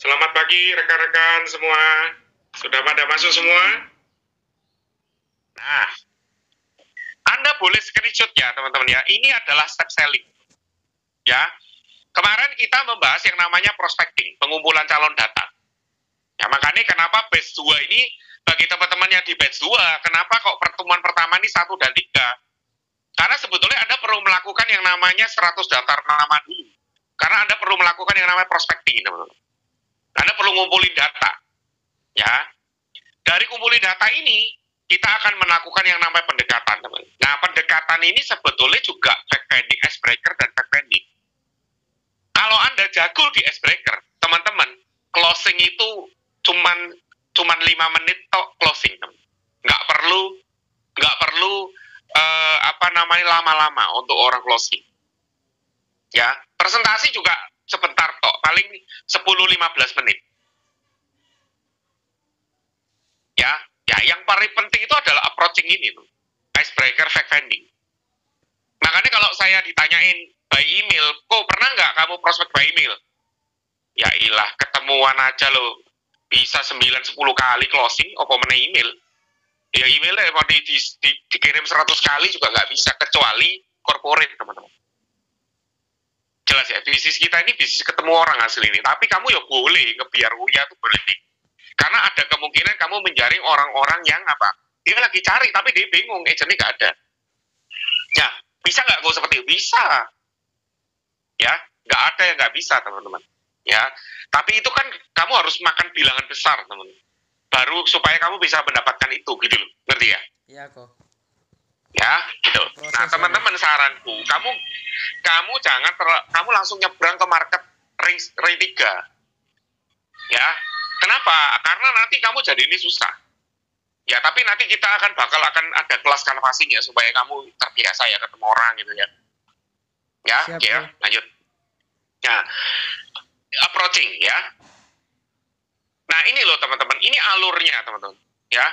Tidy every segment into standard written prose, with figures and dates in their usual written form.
Selamat pagi rekan-rekan semua. Sudah pada masuk semua? Nah, Anda boleh screenshot ya teman-teman ya. Ini adalah step selling. Ya. Kemarin kita membahas yang namanya prospecting, pengumpulan calon data. Ya, makanya kenapa batch 2 ini bagi teman-teman yang di batch 2, kenapa kok pertemuan pertama ini 1 dan 3? Karena sebetulnya Anda perlu melakukan yang namanya 100 daftar nama dulu. Karena Anda perlu melakukan yang namanya prospecting, teman-teman. Anda perlu ngumpulin data. Ya. Dari kumpulin data ini, kita akan melakukan yang namanya pendekatan, teman. Nah, pendekatan ini sebetulnya juga backbending, icebreaker, dan backbending. Kalau Anda jago di icebreaker, teman-teman, closing itu cuman 5 menit tok closing, teman. Nggak perlu lama-lama untuk orang closing. Ya, presentasi juga sebentar tok, paling 10-15 menit. Ya, yang paling penting itu adalah approaching ini tuh, icebreaker, fact-finding. Makanya kalau saya ditanyain by email, kok pernah nggak kamu prospek by email? Ya ilah, ketemuan aja loh, bisa 9-10 kali closing, apa mana email? Ya emailnya mau dikirim 100 kali juga nggak bisa, kecuali corporate, teman-teman. Jelas ya, bisnis kita ini bisnis ketemu orang hasil ini, tapi kamu ya boleh, ngebiar uya tuh boleh. Karena ada kemungkinan kamu menjaring orang-orang yang apa? Dia lagi cari, tapi dia bingung, agentnya nggak ada. Ya, bisa nggak gue seperti itu? Bisa. Ya, nggak ada yang nggak bisa, teman-teman. Ya, tapi itu kan kamu harus makan bilangan besar, teman-teman. Baru supaya kamu bisa mendapatkan itu, gitu loh. Ngerti ya? Iya kok. Ya, gitu. Nah, teman-teman, saranku, kamu jangan kamu langsung nyebrang ke market ring 3. Ya, kenapa? Karena nanti kamu jadi ini susah. Ya, tapi nanti kita akan ada kelas canvassing ya, supaya kamu terbiasa ya ketemu orang gitu ya. Ya, Siap, ya, lanjut. Nah, approaching ya. Nah, ini loh teman-teman, ini alurnya teman-teman. Ya,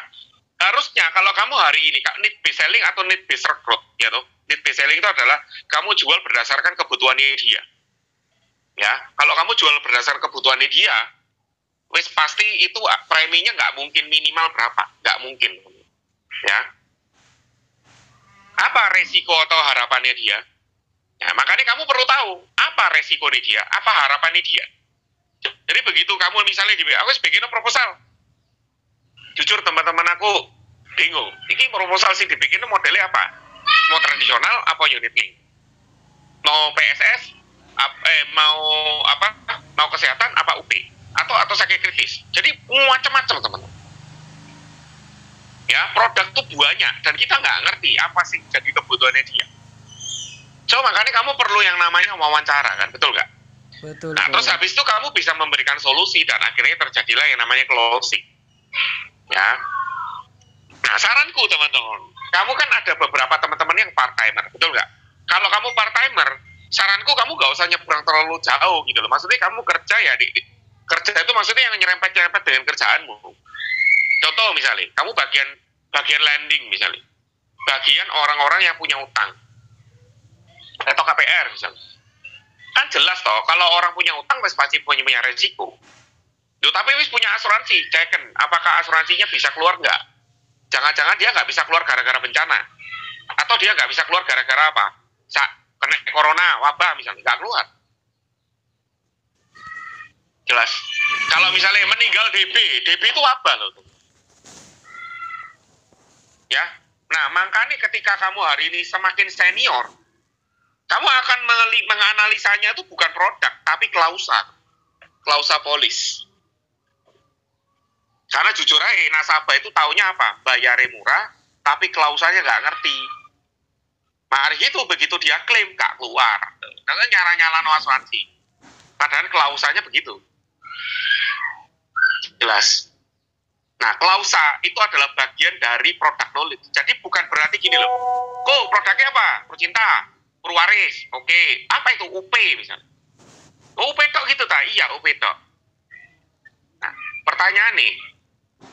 harusnya kalau kamu hari ini need based selling atau need based recruit, ya tuh. Need based selling itu adalah kamu jual berdasarkan kebutuhannya dia. Ya, kalau kamu jual berdasarkan kebutuhannya dia, wis pasti itu preminya nggak mungkin minimal berapa, nggak mungkin. Ya, apa resiko atau harapannya dia? Ya, makanya kamu perlu tahu apa resikonya dia, apa harapannya dia. Jadi begitu kamu misalnya di WA, wis bikin proposal. Jujur teman-teman aku bingung. Ini proposal sih dibikin modelnya apa? Mau tradisional apa unit link? Mau PSS? Mau kesehatan apa UP? Atau sakit kritis? Jadi macam-macam teman-teman. Ya, produk tuh banyak dan kita nggak ngerti apa sih jadi kebutuhannya dia. So makanya kamu perlu yang namanya wawancara kan, betul nggak? Betul. Nah, terus habis itu kamu bisa memberikan solusi dan akhirnya terjadilah yang namanya closing. Ya. Nah, saranku teman-teman, kamu kan ada beberapa teman-teman yang part-timer, betul nggak? Kalau kamu part-timer, saranku kamu nggak usah nyebrang terlalu jauh gitu loh. Maksudnya kamu kerja ya, kerja itu maksudnya yang nyerempet-nyerempet dengan kerjaanmu. Contoh misalnya, kamu bagian lending misalnya. Bagian orang-orang yang punya utang. Atau KPR misalnya. Kan jelas toh, kalau orang punya utang pasti punya resiko. Duh, tapi wis punya asuransi, ceken apakah asuransinya bisa keluar nggak? Jangan-jangan dia nggak bisa keluar gara-gara bencana, atau dia nggak bisa keluar gara-gara apa? Kena corona, wabah misalnya, nggak keluar. Jelas. Kalau misalnya meninggal DB itu wabah loh. Ya. Nah, makanya ketika kamu hari ini semakin senior, kamu akan menganalisanya itu bukan produk, tapi klausa polis. Karena jujur aja, nasabah itu taunya apa? Bayarnya murah, tapi klausanya nggak ngerti. Mari itu begitu dia klaim, nggak keluar. Karena nyala-nyala no asuransi. Padahal klausanya begitu. Jelas. Nah, klausa itu adalah bagian dari produk knowledge. Jadi bukan berarti gini loh. Kok produknya apa? Percinta, Purwaris. Oke. Apa itu? UP misalnya. UP tok gitu tak? Iya, UP tok. Nah, pertanyaan nih.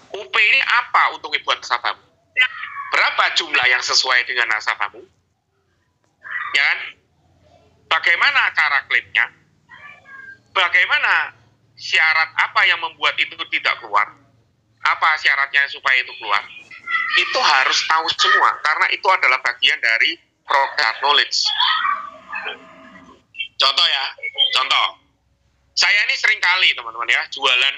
UP ini apa untungnya buat nasabahmu? Berapa jumlah yang sesuai dengan nasabahmu? Ya kan? Bagaimana cara klaimnya? Bagaimana syarat apa yang membuat itu tidak keluar, apa syaratnya supaya itu keluar, itu harus tahu semua, karena itu adalah bagian dari product knowledge. Contoh ya, contoh. Saya ini sering kali teman-teman ya, jualan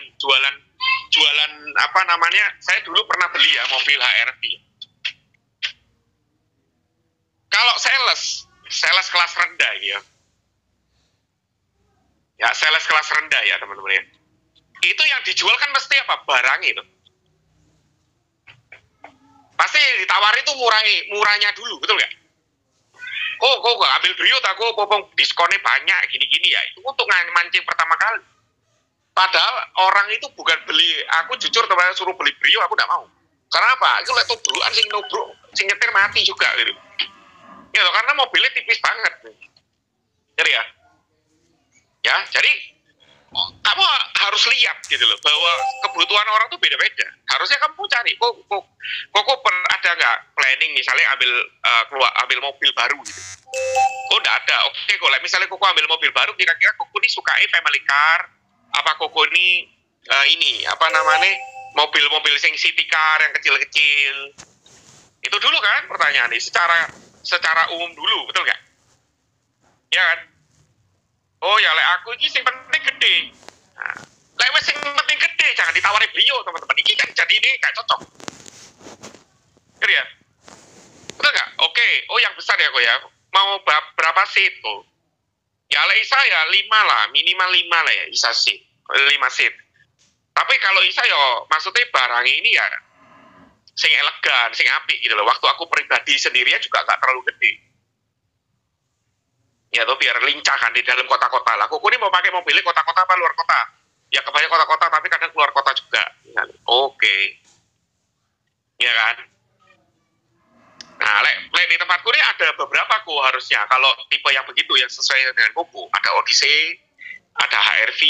apa namanya, saya dulu pernah beli ya mobil HRV. Kalau sales kelas rendah ya. Ya, sales kelas rendah ya teman-teman ya. Itu yang dijual kan mesti apa? Barang itu. Pasti ditawari itu murahnya dulu, betul nggak? Kok gak ambil Brio, aku popong diskonnya banyak, gini-gini ya. Itu untuk mancing pertama kali. Padahal orang itu bukan beli, aku jujur teman-teman suruh beli Brio, aku gak mau. Karena apa? Itu lihat tobrokan sing nobrok, sing nyetir mati juga gitu. Ya, karena mobilnya tipis banget. Jadi ya. Ya, jadi kamu harus lihat gitu loh, bahwa kebutuhan orang tuh beda-beda. Harusnya kamu cari, kok ada nggak planning misalnya ambil mobil baru gitu. Oh, nggak ada. Oke, kok misalnya kok ambil mobil baru, kira-kira kok ini sukai family car, apa kok ini ini apa namanya mobil-mobil sing city car yang kecil-kecil. Itu dulu kan pertanyaan ini secara umum dulu, betul nggak? Ya kan? Oh ya, aku ini sing penting gede. Nah, wes sing penting gede, jangan ditawari Brio teman-teman. Ini kan jadi ini gak cocok. Gitu ya? Betul nggak? Oke. Oh yang besar ya kok ya. Mau berapa seat kok? Ya Isa ya 5 lah, minimal 5 lah ya Isa seat. 5 seat. Tapi kalau Isa ya maksudnya barang ini ya sing elegan, sing apik gitu loh. Waktu aku pribadi sendirian juga gak terlalu gede. Ya tuh biar lincah kan di dalam kota-kota lah. Kuku ini mau pakai mobilnya kota-kota apa luar kota? Ya kebanyakan kota-kota, tapi kadang keluar kota juga. Oke. Ya kan? Nah, di tempatku ini ada beberapa kok harusnya. Kalau tipe yang begitu yang sesuai dengan kuku, ada Odyssey, ada HRV,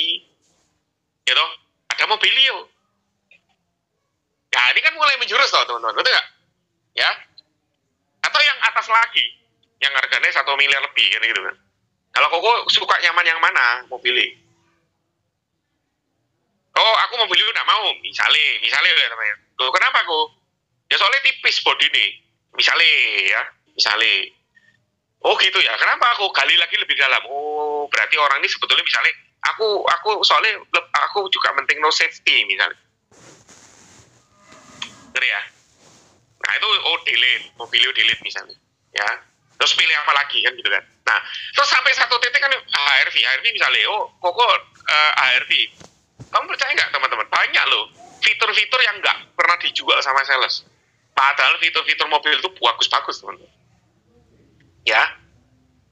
gitu, ada Mobilio. Ya ini kan mulai menjurus loh teman-teman, betul nggak? Ya. Atau yang atas lagi, yang harganya 1 miliar lebih kan gitu kan. Kalau koko suka nyaman yang mana mobilnya? Oh, aku mobilnya nggak mau, misalnya ya teman-teman. Loh, kenapa kok? Ya soalnya tipis body nih. Misalnya. Oh gitu ya. Kenapa aku gali lagi lebih dalam? Oh, berarti orang ini sebetulnya misalnya aku soalnya aku juga penting no safety misalnya. Bener ya? Nah, itu delete, mobilio delete misalnya. Ya. Terus pilih apa lagi kan gitu kan. Nah, terus sampai satu titik kan HRV misalnya, kok HRV. Kamu percaya nggak teman-teman? Banyak loh fitur-fitur yang nggak pernah dijual sama sales. Padahal fitur-fitur mobil itu bagus-bagus teman-teman. Ya.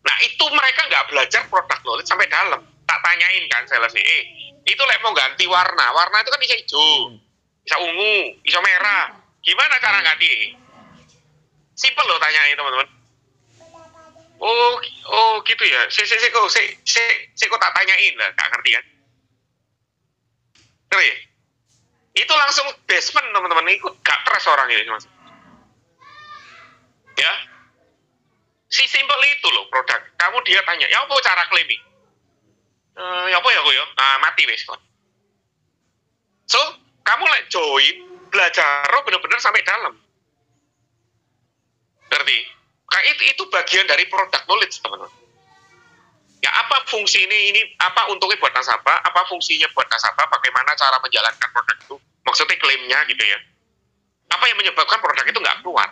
Nah, itu mereka nggak belajar product knowledge sampai dalam. Tak tanyain kan salesnya, itu mau ganti warna. Warna itu kan bisa hijau, bisa ungu, bisa merah. Gimana cara ganti? Simple loh tanyain teman-teman. Oh gitu ya. Kok tak tanyain lah, nggak ngerti kan? Ngerti? Itu langsung basement teman-teman. Itu gak trust orang ini mas. Ya, si simple itu loh produk. Kamu dia tanya, ya apa cara claiming? Ya apa ya kok ya? Mati wes kon. So kamu join belajar bener-bener sampai dalam. Berarti kayak itu bagian dari product knowledge teman-teman. Ya apa fungsi ini apa untungnya buat nasabah, apa fungsinya buat nasabah, bagaimana cara menjalankan produk itu, maksudnya klaimnya gitu ya. Apa yang menyebabkan produk itu nggak keluar?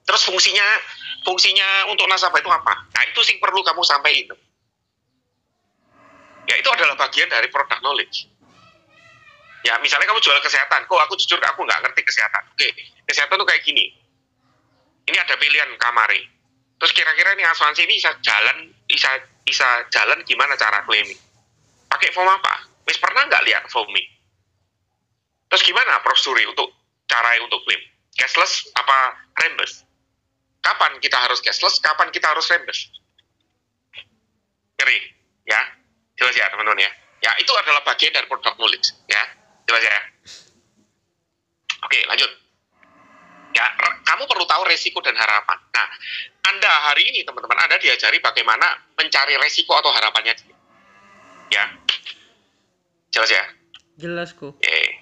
Terus fungsinya untuk nasabah itu apa? Nah itu sih perlu kamu sampaikan. Ya itu adalah bagian dari product knowledge. Ya misalnya kamu jual kesehatan, kok aku jujur aku nggak ngerti kesehatan. Oke, kesehatan tuh kayak gini. Ini ada pilihan kamari. Terus kira-kira ini asuransi ini bisa jalan gimana cara claiming? Pakai form apa? Wis pernah nggak lihat formnya? Terus gimana prosedur untuk cara untuk claim? Cashless apa reimburse? Kapan kita harus cashless? Kapan kita harus reimburse? Ngeri, ya? Jelas ya teman-teman ya? Ya itu adalah bagian dari product knowledge, ya? Jelas ya? Oke, lanjut. Ya, kamu perlu tahu resiko dan harapan. Nah, Anda hari ini teman-teman, Anda diajari bagaimana mencari resiko atau harapannya. Ya, Jelas ya? Jelas kok. Oke.